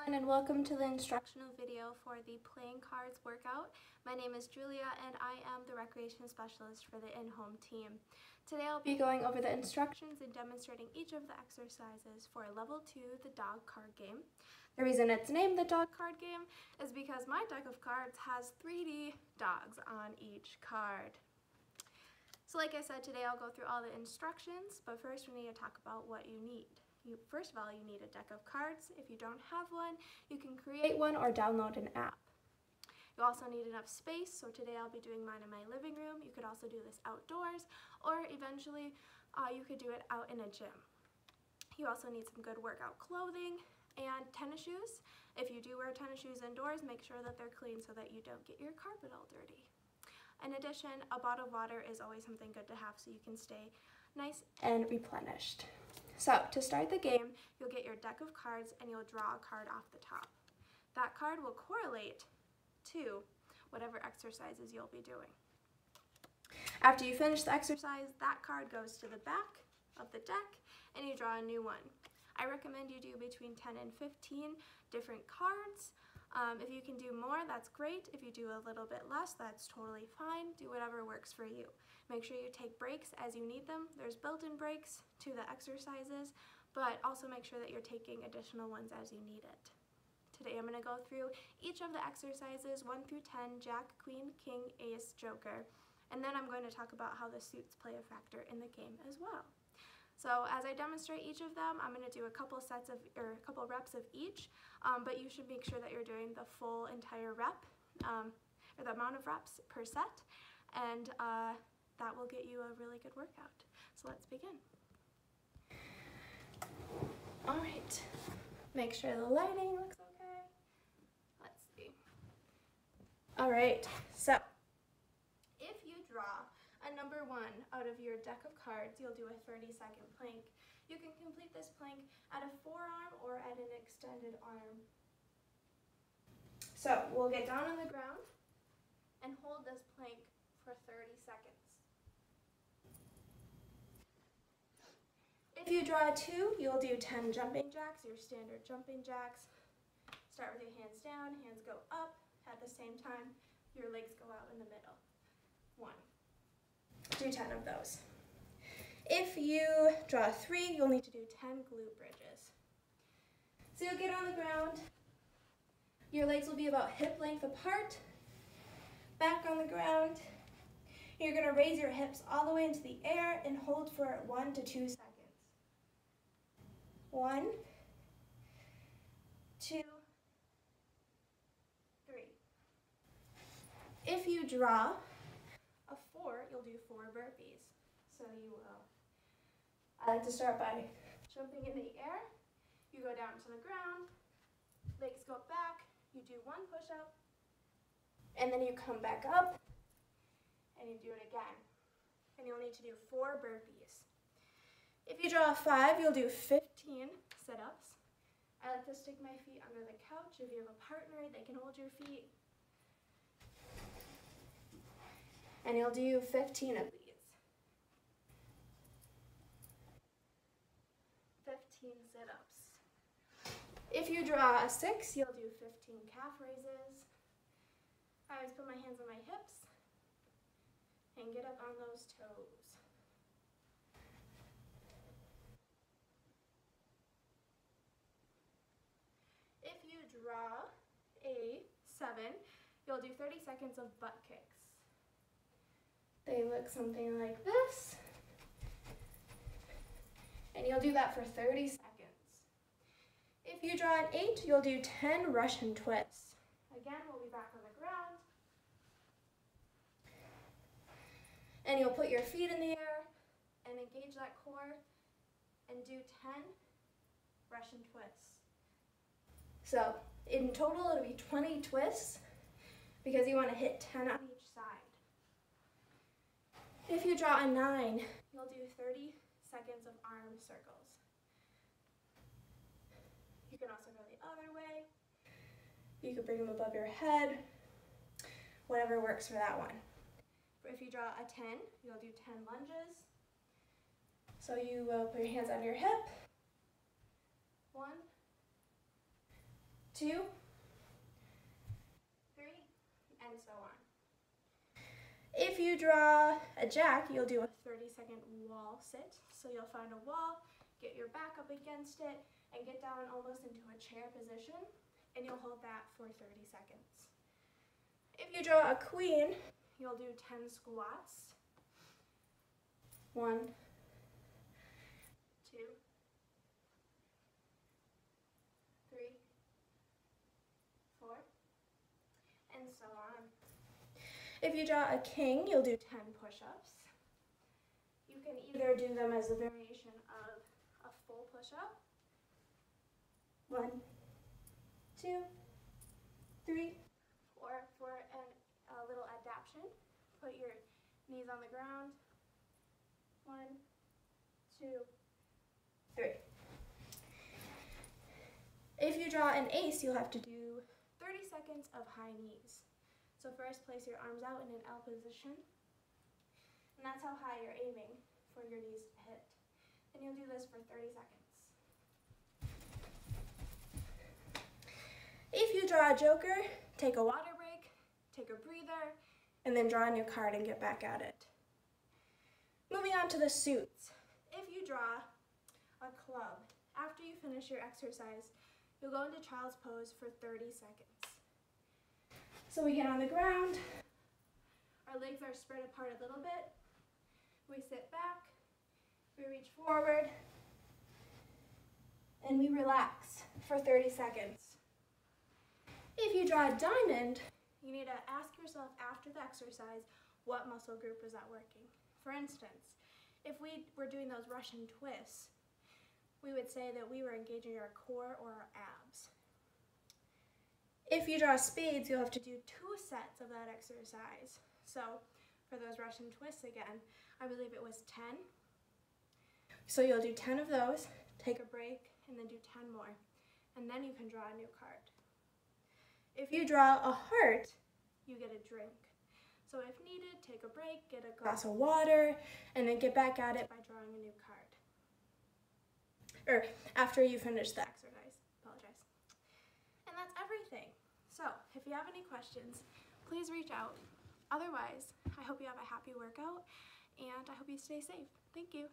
And welcome to the instructional video for the playing cards workout. My name is Julia and I am the recreation specialist for the in-home team. Today I'll be going over the instructions and demonstrating each of the exercises for level 2, the dog card game. The reason it's named the dog card game is because my deck of cards has 3D dogs on each card. So like I said, today I'll go through all the instructions, but first we need to talk about what you need. First of all, you need a deck of cards. If you don't have one, you can create one or download an app. You also need enough space, so today I'll be doing mine in my living room. You could also do this outdoors, or eventually you could do it out in a gym. You also need some good workout clothing and tennis shoes. If you do wear tennis shoes indoors, make sure that they're clean so that you don't get your carpet all dirty. In addition, a bottle of water is always something good to have so you can stay nice and replenished. So to start the game, you'll get your deck of cards and you'll draw a card off the top. That card will correlate to whatever exercises you'll be doing. After you finish the exercise, that card goes to the back of the deck and you draw a new one. I recommend you do between 10 and 15 different cards. If you can do more, that's great. If you do a little bit less, that's totally fine. Do whatever works for you. Make sure you take breaks as you need them. There's built-in breaks to the exercises, but also make sure that you're taking additional ones as you need it. Today I'm going to go through each of the exercises 1 through 10, Jack, Queen, King, Ace, Joker, and then I'm going to talk about how the suits play a factor in the game as well. So as I demonstrate each of them, I'm going to do a couple reps of each, but you should make sure that you're doing the full entire rep, or the amount of reps per set, and that will get you a really good workout. So let's begin. All right, make sure the lighting looks okay. Let's see. All right, so if you draw a number 1 out of your deck of cards, you'll do a 30-second plank. You can complete this plank at a forearm or at an extended arm. So we'll get down on the ground and hold this plank for 30 seconds. If you draw a 2, you'll do 10 jumping jacks, your standard jumping jacks. Start with your hands down, hands go up. At the same time, your legs go out in the middle. 1. Do 10 of those. If you draw a 3, you'll need to do 10 glute bridges. So you'll get on the ground. Your legs will be about hip length apart. Back on the ground. You're going to raise your hips all the way into the air and hold for 1 to 2 seconds. 1, 2, 3. If you draw a 4, you'll do 4 burpees. So you will, I like to start by jumping in the air. You go down to the ground, legs go back, you do 1 push-up, and then you come back up, and you do it again. And you'll need to do 4 burpees. If you draw a 5, you'll do 15 sit-ups. I like to stick my feet under the couch. If you have a partner, they can hold your feet. And you'll do 15 of these. 15 sit-ups. If you draw a 6, you'll do 15 calf raises. I always put my hands on my hips and get up on those toes. If you draw a 7, you'll do 30 seconds of butt kicks. They look something like this. And you'll do that for 30 seconds. If you draw an 8, you'll do 10 Russian twists. Again, we'll be back on the ground. And you'll put your feet in the air and engage that core and do 10 Russian twists. So in total, it'll be 20 twists because you want to hit 10 on each side. If you draw a 9, you'll do 30 seconds of arm circles. You can also go the other way. You can bring them above your head, whatever works for that one. If you draw a 10, you'll do 10 lunges. So you will put your hands on your hip. 1, 2, 3, and so on. If you draw a jack, you'll do a 30-second wall sit. So you'll find a wall, get your back up against it, and get down almost into a chair position, and you'll hold that for 30 seconds. If you draw a queen, you'll do 10 squats. 1, 2, 3, 4, and so on. If you draw a king, you'll do 10 push-ups. You can either do them as a variation of a full push-up. 1, 2, 3, or for a little adaptation, put your knees on the ground. 1, 2, 3. If you draw an ace, you'll have to do 30 seconds of high knees. So first, place your arms out in an L position, and that's how high you're aiming for your knees to hit. And you'll do this for 30 seconds. If you draw a joker, take a water break, take a breather, and then draw a new card and get back at it. Moving on to the suits. If you draw a club, after you finish your exercise, you'll go into child's pose for 30 seconds. So we get on the ground, our legs are spread apart a little bit, we sit back, we reach forward, and we relax for 30 seconds. If you draw a diamond, you need to ask yourself after the exercise, what muscle group is that working? For instance, if we were doing those Russian twists, we would say that we were engaging our core or our abs. If you draw spades, you'll have to do 2 sets of that exercise. So for those Russian twists again, I believe it was 10. So you'll do 10 of those, take a break, and then do 10 more. And then you can draw a new card. If you draw a heart, you get a drink. So if needed, take a break, get a glass of water, and then get back at it by drawing a new card. Or after you finish the exercise. Apologize. And that's everything. So if you have any questions, please reach out. Otherwise, I hope you have a happy workout, and I hope you stay safe. Thank you.